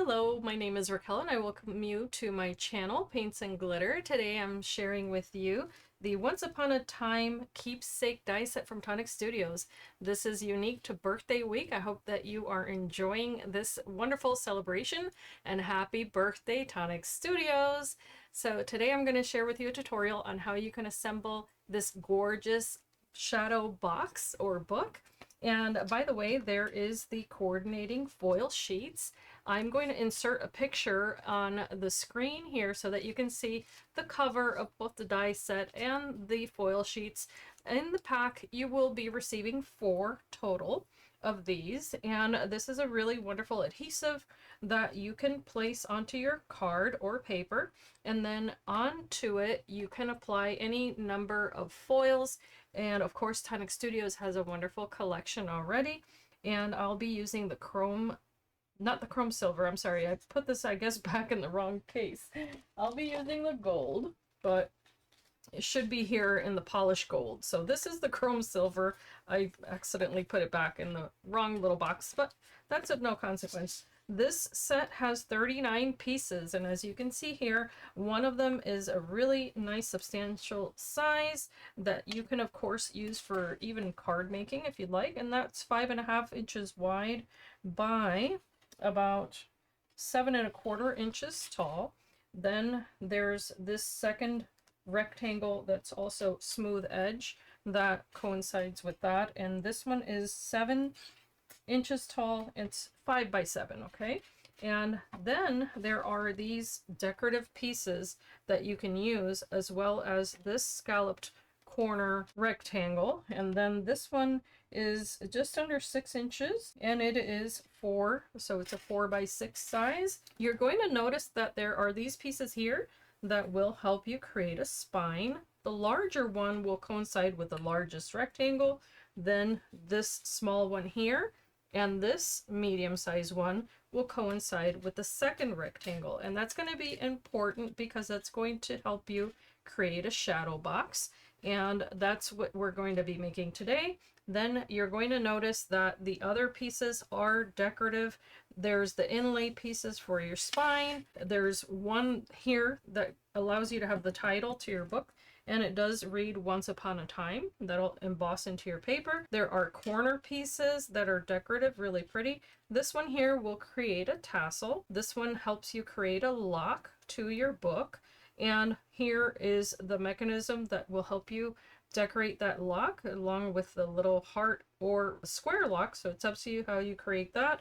Hello, my name is Raquel and I welcome you to my channel, Paints and Glitter. Today I'm sharing with you the Once Upon a Time Keepsake die set from Tonic Studios. This is unique to birthday week. I hope that you are enjoying this wonderful celebration and happy birthday, Tonic Studios. So today I'm going to share with you a tutorial on how you can assemble this gorgeous shadow box or book. And by the way, there is the coordinating foil sheets. I'm going to insert a picture on the screen here so that you can see the cover of both the die set and the foil sheets. In the pack, you will be receiving 4 total of these, and this is a really wonderful adhesive that you can place onto your card or paper, and then onto it you can apply any number of foils. And of course, Tonic Studios has a wonderful collection already, and I'll be using the chrome, not the chrome silver, I'm sorry, I put this I guess back in the wrong case. I'll be using the gold, but it should be here in the polished gold. So this is the chrome silver. I accidentally put it back in the wrong little box, but that's of no consequence. This set has 39 pieces, and as you can see here, one of them is a really nice substantial size that you can of course use for even card making if you'd like, and that's 5.5 inches wide by about 7.25 inches tall. Then there's this second rectangle that's also smooth edge that coincides with that, and this one is 7 inches tall. It's 5 by 7, okay? And then there are these decorative pieces that you can use, as well as this scalloped corner rectangle, and then this one is just under 6 inches and it is 4, so it's a 4 by 6 size. You're going to notice that there are these pieces here that will help you create a spine. The larger one will coincide with the largest rectangle, then this small one here, and this medium-sized one will coincide with the second rectangle. And that's going to be important because that's going to help you create a shadow box, and that's what we're going to be making today. Then you're going to notice that the other pieces are decorative. There's the inlay pieces for your spine. There's one here that allows you to have the title to your book, and it does read Once Upon a Time. That'll emboss into your paper. There are corner pieces that are decorative, really pretty. This one here will create a tassel. This one helps you create a lock to your book. And here is the mechanism that will help you decorate that lock, along with the little heart or square lock, so it's up to you how you create that.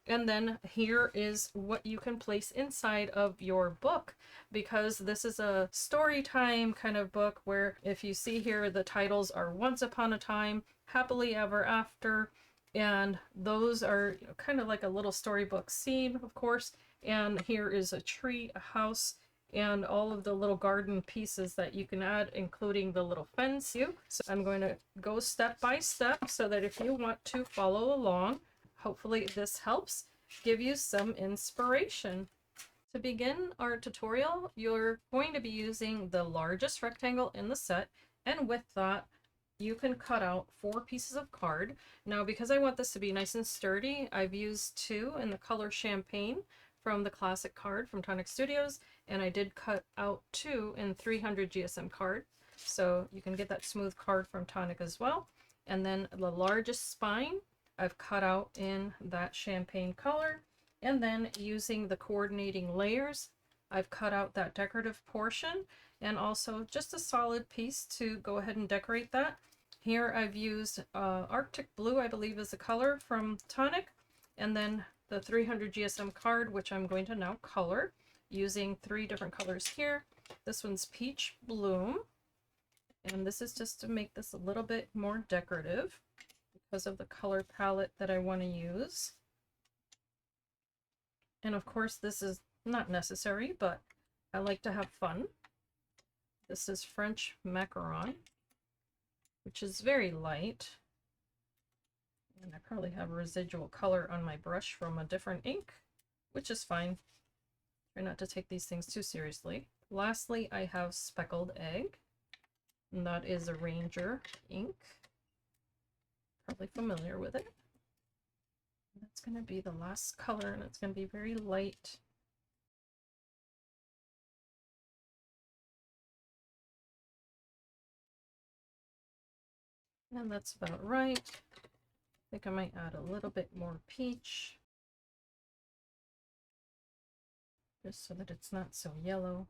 And then here is what you can place inside of your book, because this is a story time kind of book where, if you see here, the titles are Once Upon a Time, Happily Ever After, and those are kind of like a little storybook scene, of course. And here is a tree, a house, and all of the little garden pieces that you can add, including the little fence. So I'm going to go step by step so that if you want to follow along, hopefully this helps give you some inspiration. To begin our tutorial, you're going to be using the largest rectangle in the set, and with that you can cut out 4 pieces of card. Now, because I want this to be nice and sturdy, I've used 2 in the color Champagne from the classic card from Tonic Studios, and I did cut out 2 in 300 GSM card, so you can get that smooth card from Tonic as well. And then the largest spine I've cut out in that champagne color, and then using the coordinating layers, I've cut out that decorative portion and also just a solid piece to go ahead and decorate that. Here I've used Arctic Blue, I believe is the color from Tonic, and then the 300 GSM card, which I'm going to now color using 3 different colors here. This one's Peach Bloom, and this is just to make this a little bit more decorative because of the color palette that I want to use. And of course this is not necessary, but I like to have fun. This is French Macaron, which is very light. And I probably have residual color on my brush from a different ink, which is fine. Try not to take these things too seriously. Lastly, I have Speckled Egg, and that is a Ranger ink. Probably familiar with it. That's going to be the last color, and it's going to be very light. And that's about right. I think I might add a little bit more peach, just so that it's not so yellow.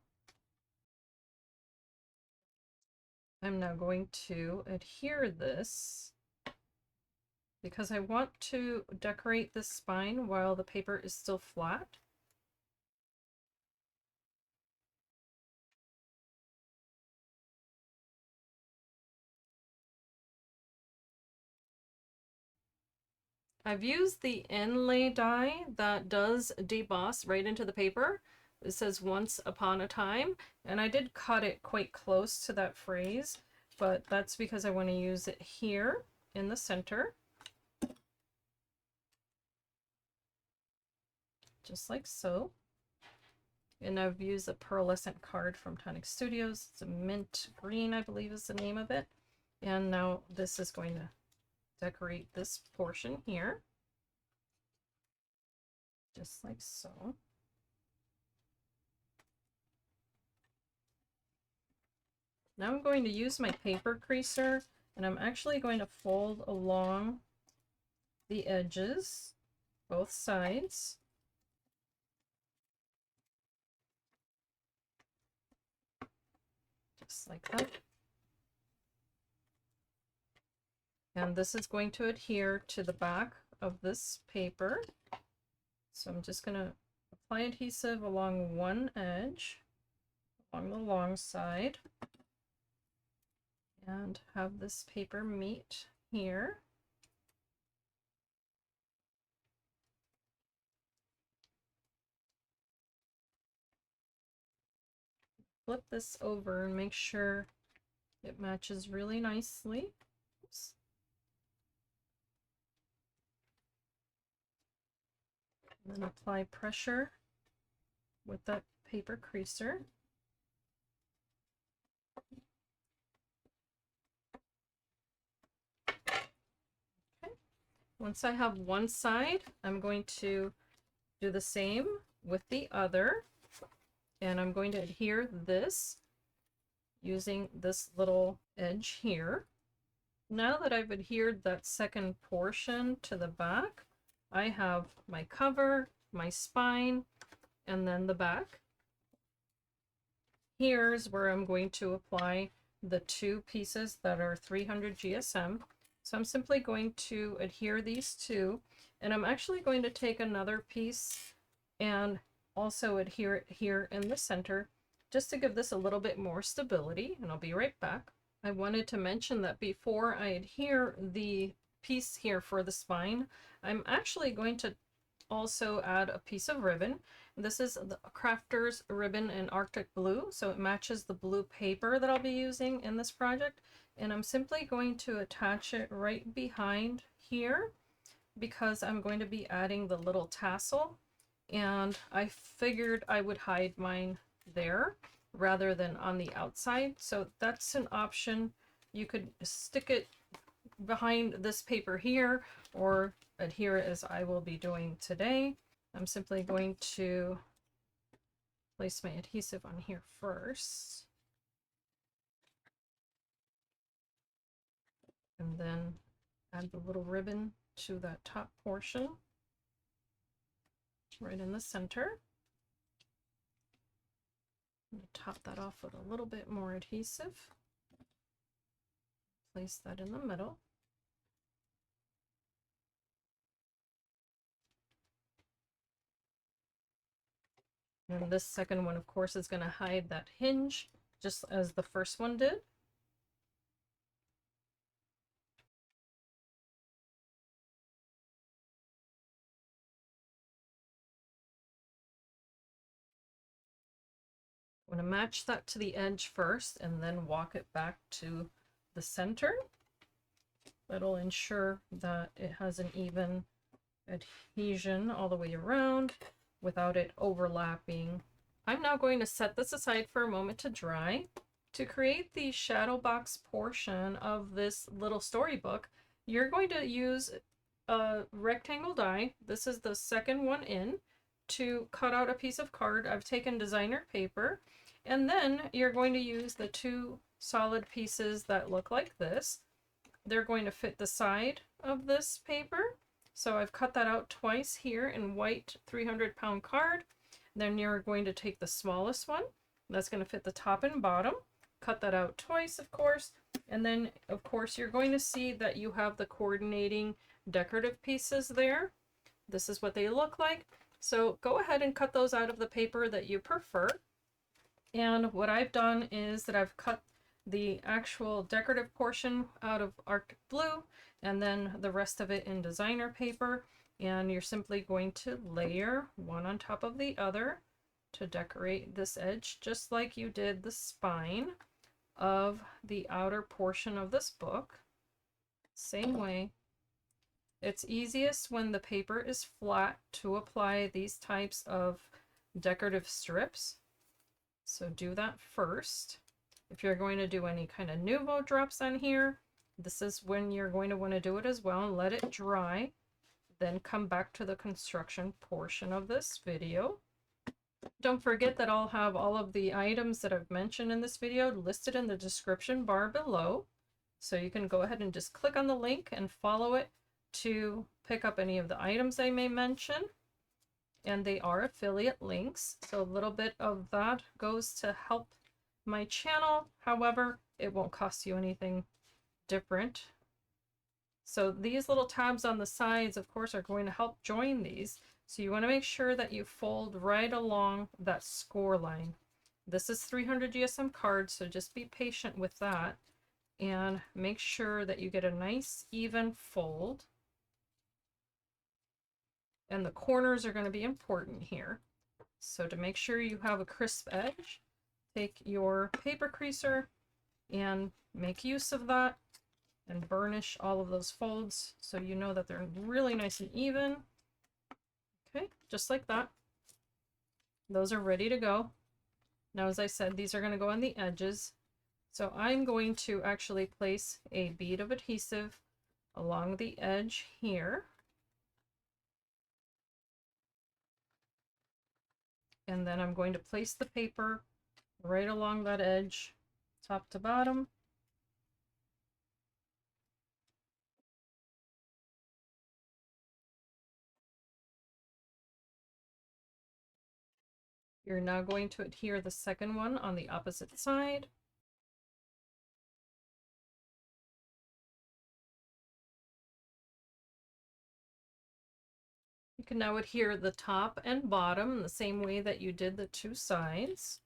I'm now going to adhere this because I want to decorate this spine while the paper is still flat. I've used the inlay die that does deboss right into the paper. It says once upon a time, and I did cut it quite close to that phrase, but that's because I want to use it here in the center. Just like so. And I've used a pearlescent card from Tonic Studios. It's a mint green, I believe is the name of it. And now this is going to decorate this portion here. Just like so. Now I'm going to use my paper creaser, and I'm actually going to fold along the edges, both sides. Just like that. And this is going to adhere to the back of this paper. So I'm just going to apply adhesive along one edge, along the long side, and have this paper meet here. Flip this over and make sure it matches really nicely. Oops. And then apply pressure with that paper creaser. Okay. Once I have one side, I'm going to do the same with the other, and I'm going to adhere this using this little edge here. Now that I've adhered that second portion to the back, I have my cover, my spine, and then the back. Here's where I'm going to apply the two pieces that are 300 GSM. So I'm simply going to adhere these two, and I'm actually going to take another piece and also adhere it here in the center, just to give this a little bit more stability, and I'll be right back. I wanted to mention that before I adhere the piece here for the spine, I'm actually going to also add a piece of ribbon. This is the Crafter's ribbon in Arctic Blue, so it matches the blue paper that I'll be using in this project. And I'm simply going to attach it right behind here because I'm going to be adding the little tassel, and I figured I would hide mine there rather than on the outside. So that's an option. You could stick it behind this paper here or adhere it as I will be doing today. I'm simply going to place my adhesive on here first, and then add the little ribbon to that top portion right in the center. I'm going to top that off with a little bit more adhesive. Place that in the middle. And this second one, of course, is going to hide that hinge, just as the first one did. I'm going to match that to the edge first and then walk it back to the center. That'll ensure that it has an even adhesion all the way around without it overlapping. I'm now going to set this aside for a moment to dry. To create the shadow box portion of this little storybook, you're going to use a rectangle die. This is the second one in, to cut out a piece of card. I've taken designer paper, and then you're going to use the two solid pieces that look like this. They're going to fit the side of this paper. So I've cut that out twice here in white 300-pound card. Then you're going to take the smallest one. That's going to fit the top and bottom. Cut that out twice, of course. And then, of course, you're going to see that you have the coordinating decorative pieces there. This is what they look like. So go ahead and cut those out of the paper that you prefer. And what I've done is that I've cut the actual decorative portion out of Arctic Blue, and then the rest of it in designer paper. And you're simply going to layer one on top of the other to decorate this edge, just like you did the spine of the outer portion of this book. Same way. It's easiest when the paper is flat to apply these types of decorative strips. So do that first. If you're going to do any kind of Nuvo drops on here, this is when you're going to want to do it as well, and let it dry. Then come back to the construction portion of this video. Don't forget that I'll have all of the items that I've mentioned in this video listed in the description bar below. So you can go ahead and just click on the link and follow it to pick up any of the items I may mention. And they are affiliate links, so a little bit of that goes to help my channel. However, it won't cost you anything different. So these little tabs on the sides, of course, are going to help join these. So you want to make sure that you fold right along that score line. This is 300 GSM cards, so just be patient with that. And make sure that you get a nice even fold. And the corners are going to be important here. So to make sure you have a crisp edge, take your paper creaser and make use of that and burnish all of those folds so you know that they're really nice and even. Okay, just like that. Those are ready to go. Now, as I said, these are going to go on the edges. So I'm going to actually place a bead of adhesive along the edge here. And then I'm going to place the paper right along that edge, top to bottom. You're now going to adhere the second one on the opposite side. You can now adhere the top and bottom the same way that you did the two sides.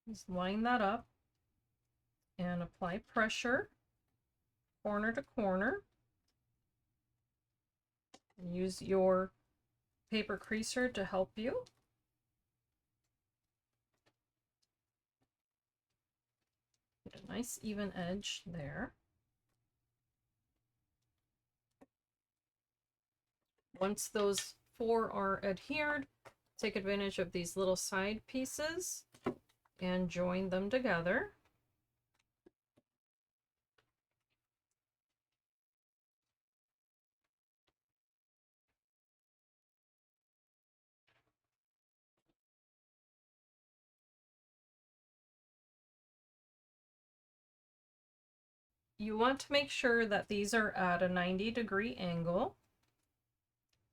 Just line that up and apply pressure corner to corner. And use your paper creaser to help you. Get a nice even edge there. Once those four are adhered, take advantage of these little side pieces and join them together. You want to make sure that these are at a 90-degree angle.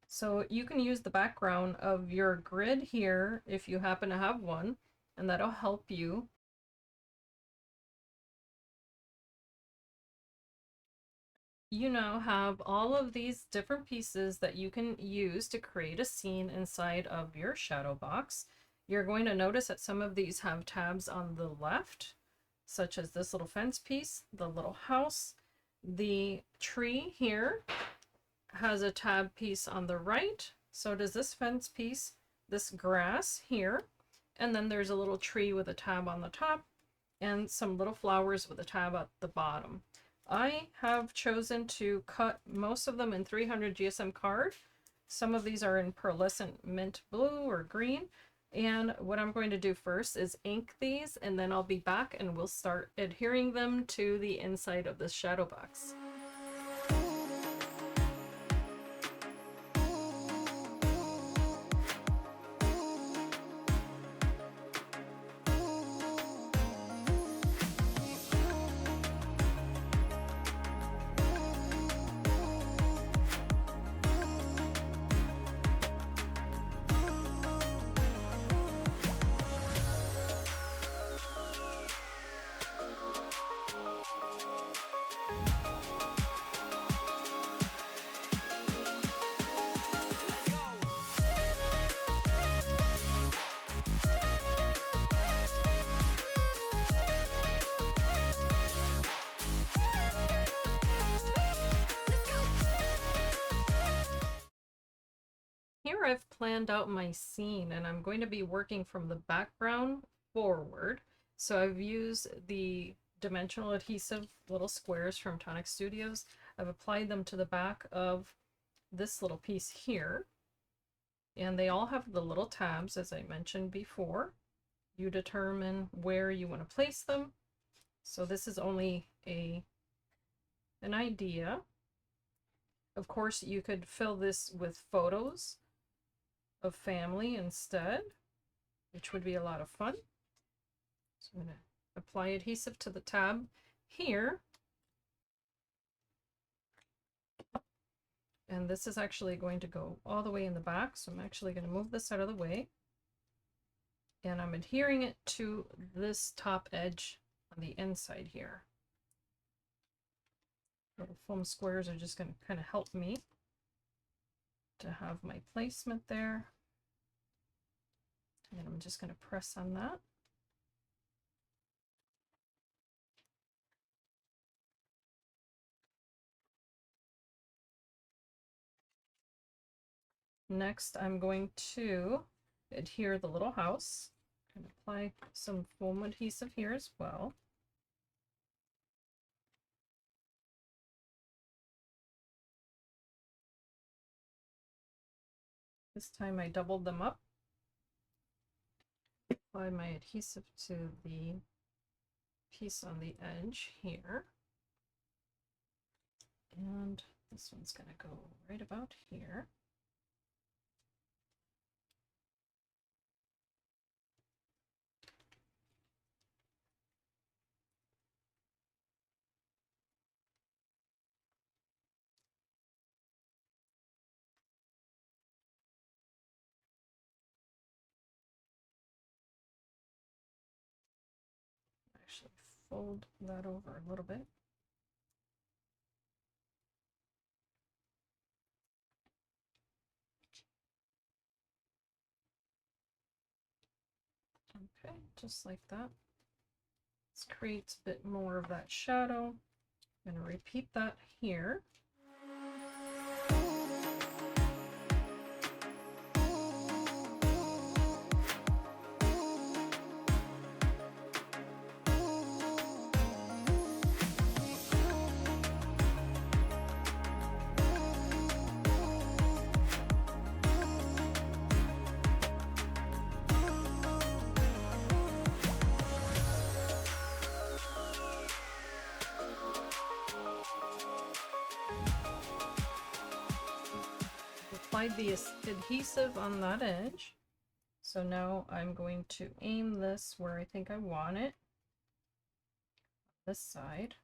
So you can use the background of your grid here if you happen to have one, and that'll help you. You now have all of these different pieces that you can use to create a scene inside of your shadow box. You're going to notice that some of these have tabs on the left, such as this little fence piece, the little house. The tree here has a tab piece on the right. So does this fence piece, this grass here. And then there's a little tree with a tab on the top and some little flowers with a tab at the bottom. I have chosen to cut most of them in 300 GSM card. Some of these are in pearlescent mint blue or green. And what I'm going to do first is ink these, and then I'll be back and we'll start adhering them to the inside of this shadow box. Here I've planned out my scene, and I'm going to be working from the background forward. So I've used the dimensional adhesive little squares from Tonic Studios. I've applied them to the back of this little piece here. And they all have the little tabs, as I mentioned before. You determine where you want to place them. So this is only an idea. Of course, you could fill this with photos of family instead, which would be a lot of fun. So I'm going to apply adhesive to the tab here. And this is actually going to go all the way in the back. So I'm actually going to move this out of the way. And I'm adhering it to this top edge on the inside here. Little foam squares are just going to kind of help me to have my placement there. And I'm just going to press on that. Next, I'm going to adhere the little house and apply some foam adhesive here as well. This time I doubled them up. Apply my adhesive to the piece on the edge here. And this one's going to go right about here. Actually fold that over a little bit. Okay, just like that. This creates a bit more of that shadow. I'm going to repeat that here. Applied the adhesive on that edge. So now I'm going to aim this where I think I want it, this side.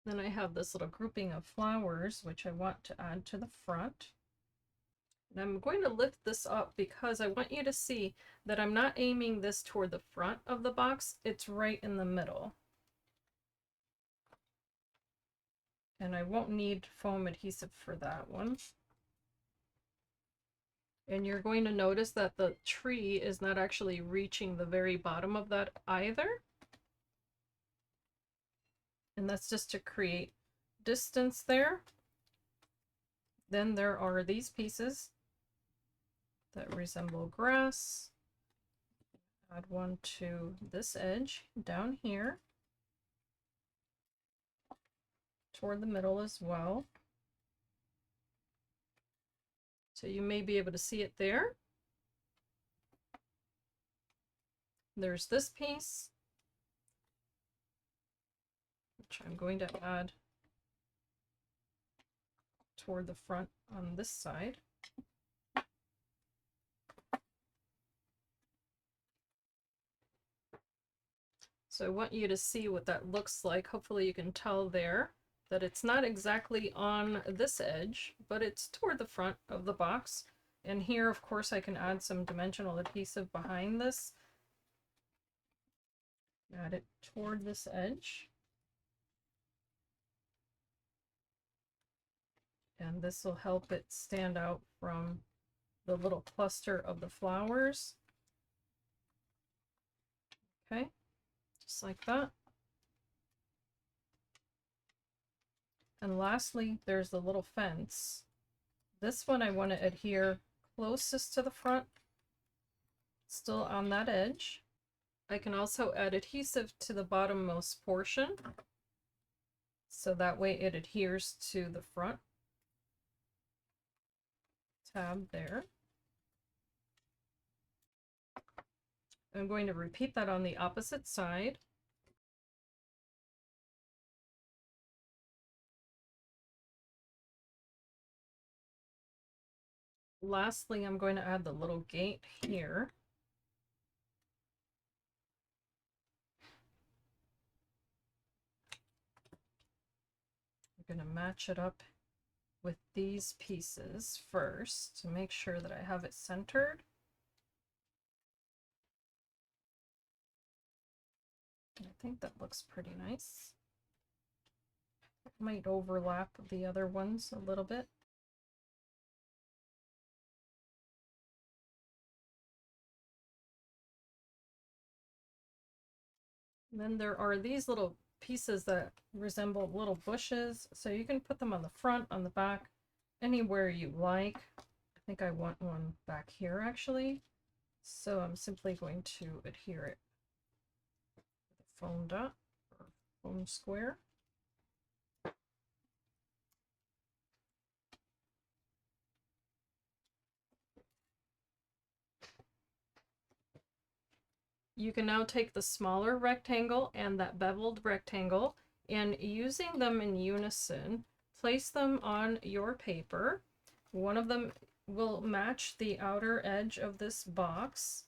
Then I have this little grouping of flowers, which I want to add to the front. And I'm going to lift this up because I want you to see that I'm not aiming this toward the front of the box, it's right in the middle. And I won't need foam adhesive for that one. And you're going to notice that the tree is not actually reaching the very bottom of that either. And that's just to create distance there. Then there are these pieces that resemble grass. Add one to this edge down here, toward the middle as well. So you may be able to see it there. There's this piece, which I'm going to add toward the front on this side. So I want you to see what that looks like. Hopefully you can tell there that it's not exactly on this edge, but it's toward the front of the box. And here, of course, I can add some dimensional adhesive behind this. Add it toward this edge. And this will help it stand out from the little cluster of the flowers. Okay, just like that. And lastly, there's the little fence. This one I want to adhere closest to the front, still on that edge. I can also add adhesive to the bottommost portion, so that way it adheres to the front tab there. I'm going to repeat that on the opposite side. Lastly, I'm going to add the little gate here. I'm going to match it up with these pieces first to make sure that I have it centered. I think that looks pretty nice. It might overlap the other ones a little bit. And then there are these little pieces that resemble little bushes, so you can put them on the front, on the back, anywhere you like. I think I want one back here actually, so I'm simply going to adhere it with a foam dot or foam square. You can now take the smaller rectangle and that beveled rectangle, and using them in unison, place them on your paper. One of them will match the outer edge of this box,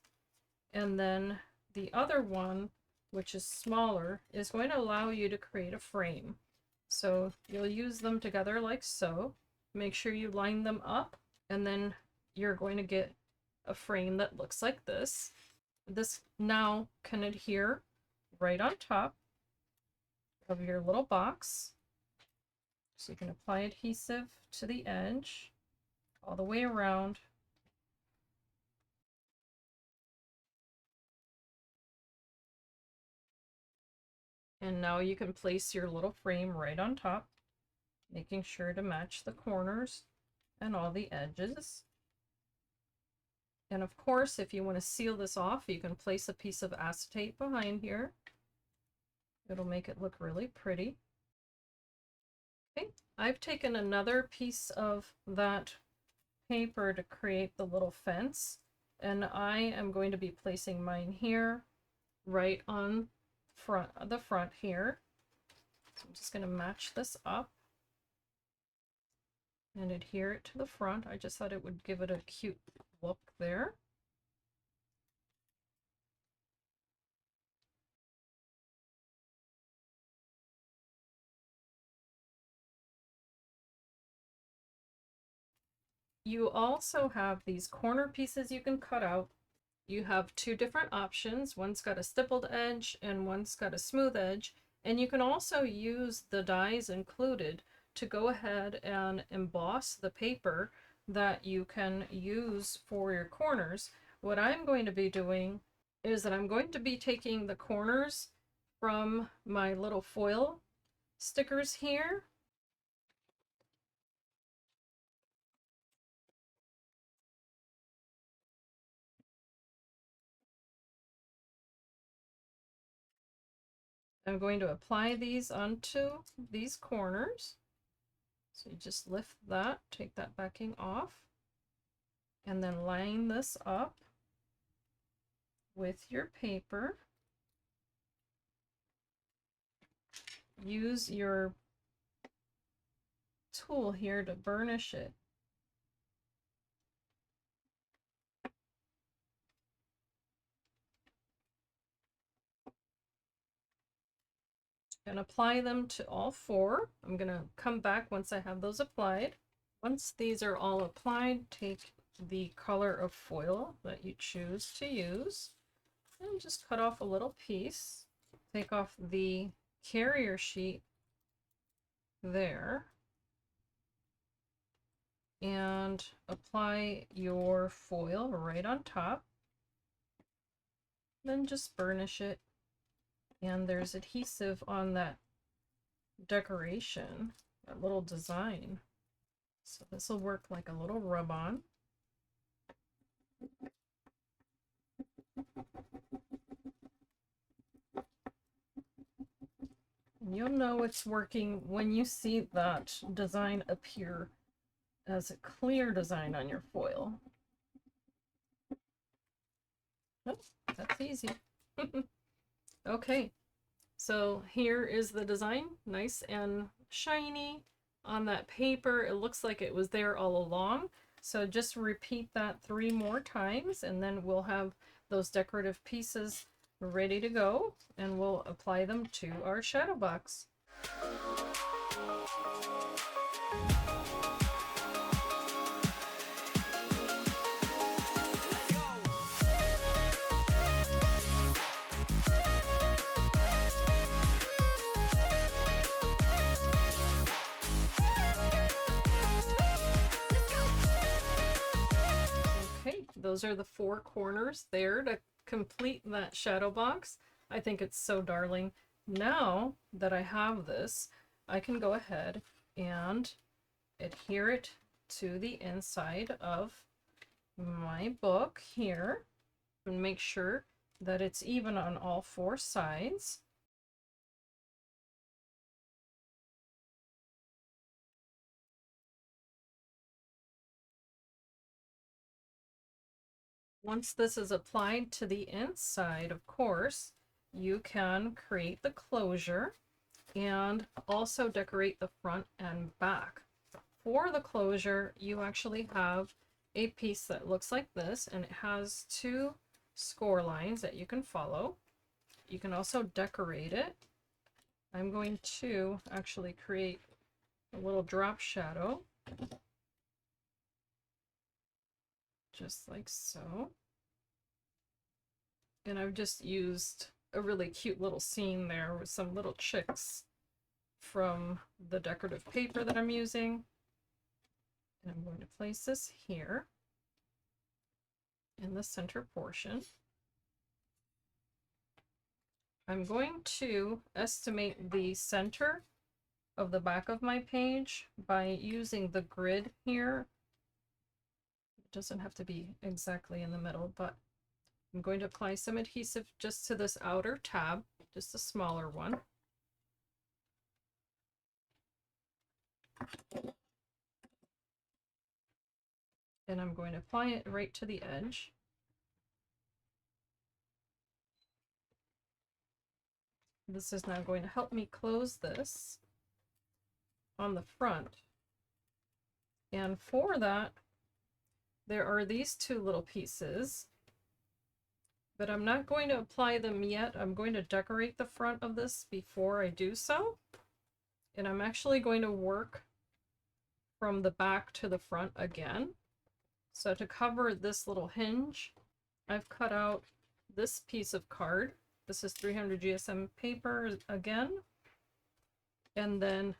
and then the other one, which is smaller, is going to allow you to create a frame. So you'll use them together like so. Make sure you line them up, and then you're going to get a frame that looks like this. This now can adhere right on top of your little box. So you can apply adhesive to the edge all the way around. And now you can place your little frame right on top, making sure to match the corners and all the edges. And of course, if you want to seal this off, you can place a piece of acetate behind here. It'll make it look really pretty. Okay, I've taken another piece of that paper to create the little fence, and I am going to be placing mine here, right on the front here. So I'm just going to match this up and adhere it to the front. I just thought it would give it a cute look there. You also have these corner pieces you can cut out. You have two different options. One's got a stippled edge and one's got a smooth edge. And you can also use the dies included to go ahead and emboss the paper that you can use for your corners. What I'm going to be doing is that I'm going to be taking the corners from my little foil stickers here. I'm going to apply these onto these corners. So you just lift that, take that backing off. And then line this up with your paper. Use your tool here to burnish it. And apply them to all four. I'm going to come back once I have those applied. Once these are all applied, take the color of foil that you choose to use and just cut off a little piece. Take off the carrier sheet there and apply your foil right on top. Then just burnish it. And there's adhesive on that decoration, that little design. So this will work like a little rub-on. You'll know it's working when you see that design appear as a clear design on your foil. Oh, that's easy. Okay, so here is the design, nice and shiny on that paper. It looks like it was there all along. So just repeat that 3 more times and then we'll have those decorative pieces ready to go and we'll apply them to our shadow box. Okay, those are the 4 corners there to complete that shadow box. I think it's so darling. Now that I have this, I can go ahead and adhere it to the inside of my book here and make sure that it's even on all 4 sides. Once this is applied to the inside, of course, you can create the closure and also decorate the front and back. For the closure, you actually have a piece that looks like this, and it has 2 score lines that you can follow. You can also decorate it. I'm going to actually create a little drop shadow, just like so. And I've just used a really cute little scene there with some little chicks from the decorative paper that I'm using. And I'm going to place this here in the center portion. I'm going to estimate the center of the back of my page by using the grid here. It doesn't have to be exactly in the middle, but I'm going to apply some adhesive just to this outer tab, just a smaller one. And I'm going to apply it right to the edge. This is now going to help me close this on the front. And for that, there are these 2 little pieces, but I'm not going to apply them yet. I'm going to decorate the front of this before I do so. And I'm actually going to work from the back to the front again. So to cover this little hinge, I've cut out this piece of card. This is 300 GSM paper again. And then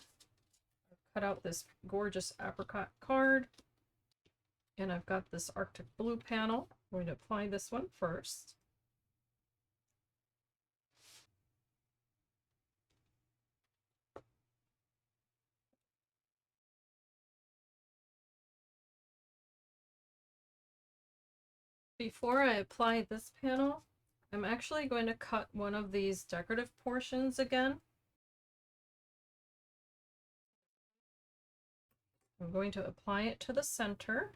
I've cut out this gorgeous apricot card. And I've got this Arctic blue panel. I'm going to apply this one first. Before I apply this panel, I'm actually going to cut one of these decorative portions again. I'm going to apply it to the center.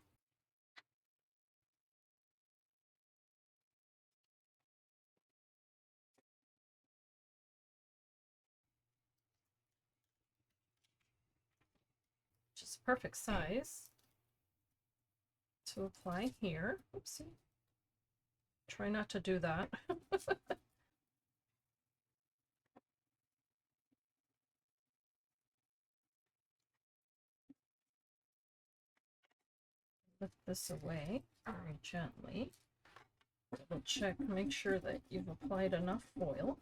perfect size to apply here. Oopsie. Try not to do that. Lift this away very gently. Double check, make sure that you've applied enough foil.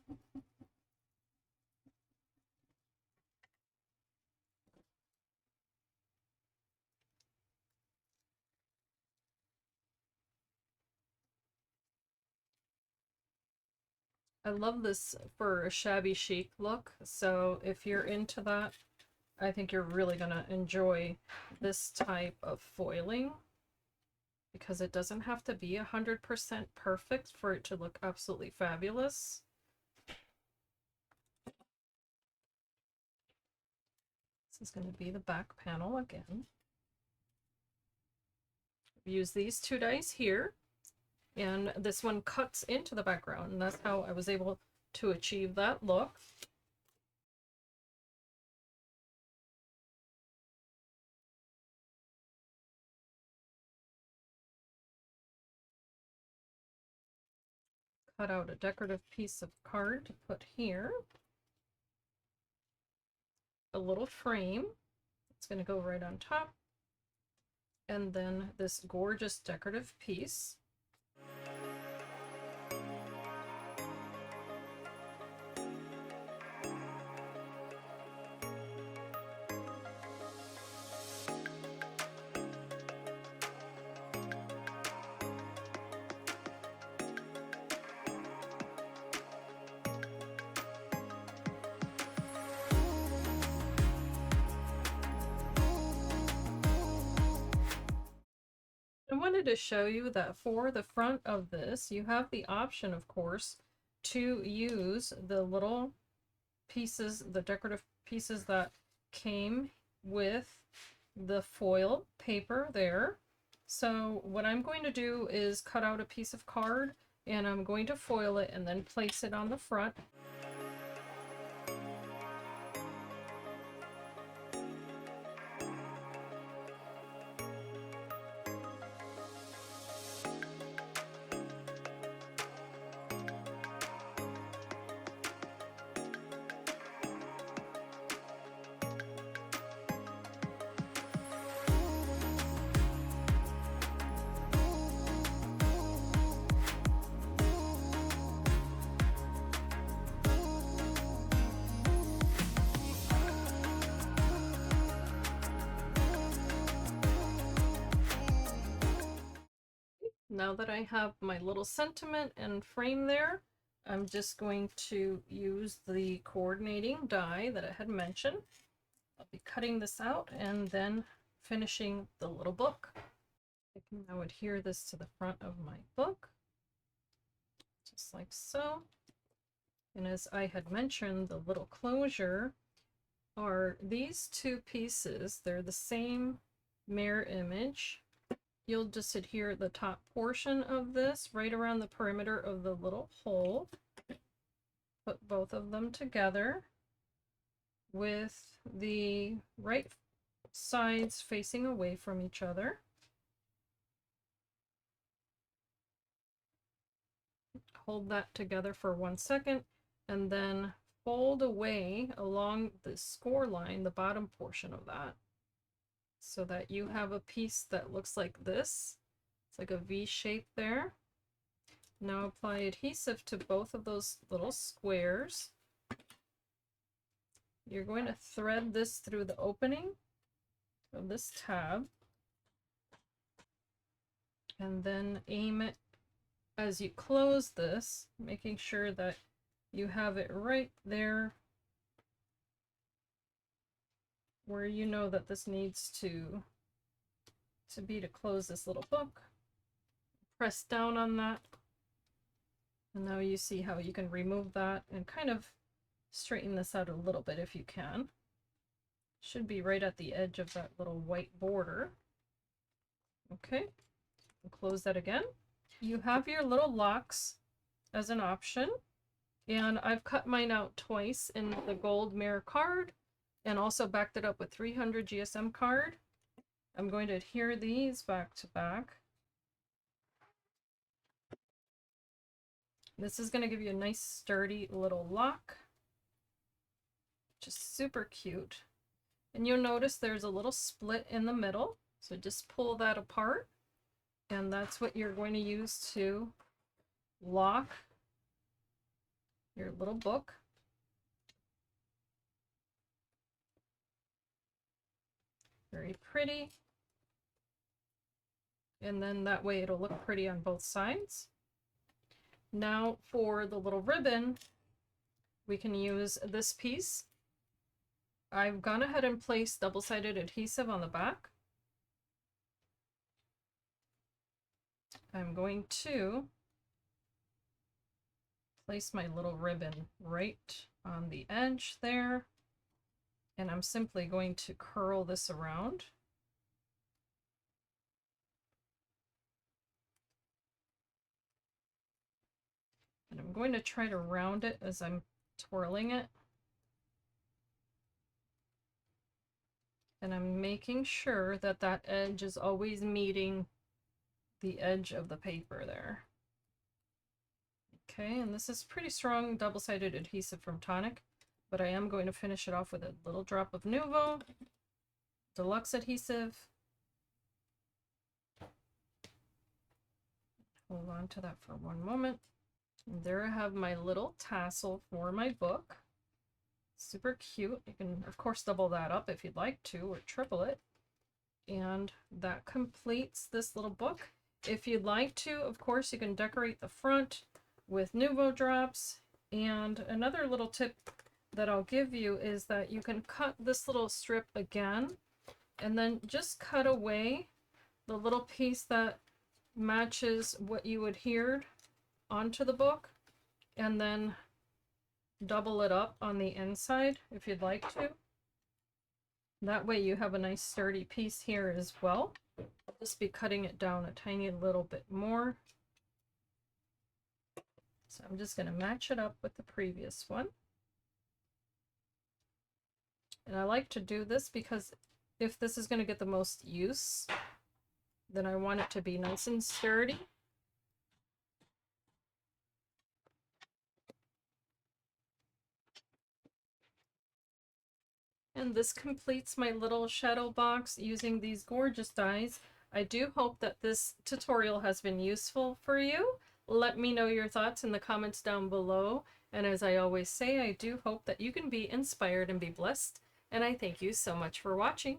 I love this for a shabby chic look, so if you're into that, I think you're really gonna enjoy this type of foiling, because it doesn't have to be 100% perfect for it to look absolutely fabulous. This is going to be the back panel again. Use these two dies here, and this one cuts into the background, and that's how I was able to achieve that look. Cut out a decorative piece of card to put here. A little frame. It's going to go right on top. And then this gorgeous decorative piece. I wanted to show you that for the front of this, you have the option, of course, to use the little pieces, the decorative pieces that came with the foil paper there. So what I'm going to do is cut out a piece of card, and I'm going to foil it and then place it on the front. Now that I have my little sentiment and frame there, I'm just going to use the coordinating die that I had mentioned. I'll be cutting this out and then finishing the little book. I can now adhere this to the front of my book, just like so. And as I had mentioned, the little closure are these two pieces. They're the same mirror image. You'll just adhere the top portion of this right around the perimeter of the little hole. Put both of them together with the right sides facing away from each other. Hold that together for 1 second and then fold away along the score line, the bottom portion of that, so that you have a piece that looks like this. It's like a V shape there. Now apply adhesive to both of those little squares. You're going to thread this through the opening of this tab and then aim it as you close this, making sure that you have it right there where you know that this needs to be to close this little book. Press down on that, and now you see how you can remove that and kind of straighten this out a little bit if you can. Should be right at the edge of that little white border. Okay, and close that again. You have your little locks as an option, and I've cut mine out twice in the gold mirror card and also backed it up with 300 GSM card. I'm going to adhere these back to back. This is going to give you a nice sturdy little lock. Just super cute. And you'll notice there's a little split in the middle. So just pull that apart. And that's what you're going to use to lock your little book. Very pretty. And then that way it'll look pretty on both sides. Now for the little ribbon, we can use this piece. I've gone ahead and placed double-sided adhesive on the back. I'm going to place my little ribbon right on the edge there, and I'm simply going to curl this around. And I'm going to try to round it as I'm twirling it. And I'm making sure that that edge is always meeting the edge of the paper there. Okay, and this is pretty strong double-sided adhesive from Tonic, but I am going to finish it off with a little drop of Nuvo Deluxe adhesive. Hold on to that for one moment. And there I have my little tassel for my book. Super cute. You can, of course, double that up if you'd like to, or triple it. And that completes this little book. If you'd like to, of course, you can decorate the front with Nuvo drops. And another little tip that I'll give you is that you can cut this little strip again, and then just cut away the little piece that matches what you adhered onto the book, and then double it up on the inside if you'd like to. That way you have a nice sturdy piece here as well. I'll just be cutting it down a tiny little bit more. So I'm just going to match it up with the previous one. And I like to do this because if this is going to get the most use, then I want it to be nice and sturdy. And this completes my little shadow box using these gorgeous dies. I do hope that this tutorial has been useful for you. Let me know your thoughts in the comments down below. And as I always say, I do hope that you can be inspired and be blessed. And I thank you so much for watching.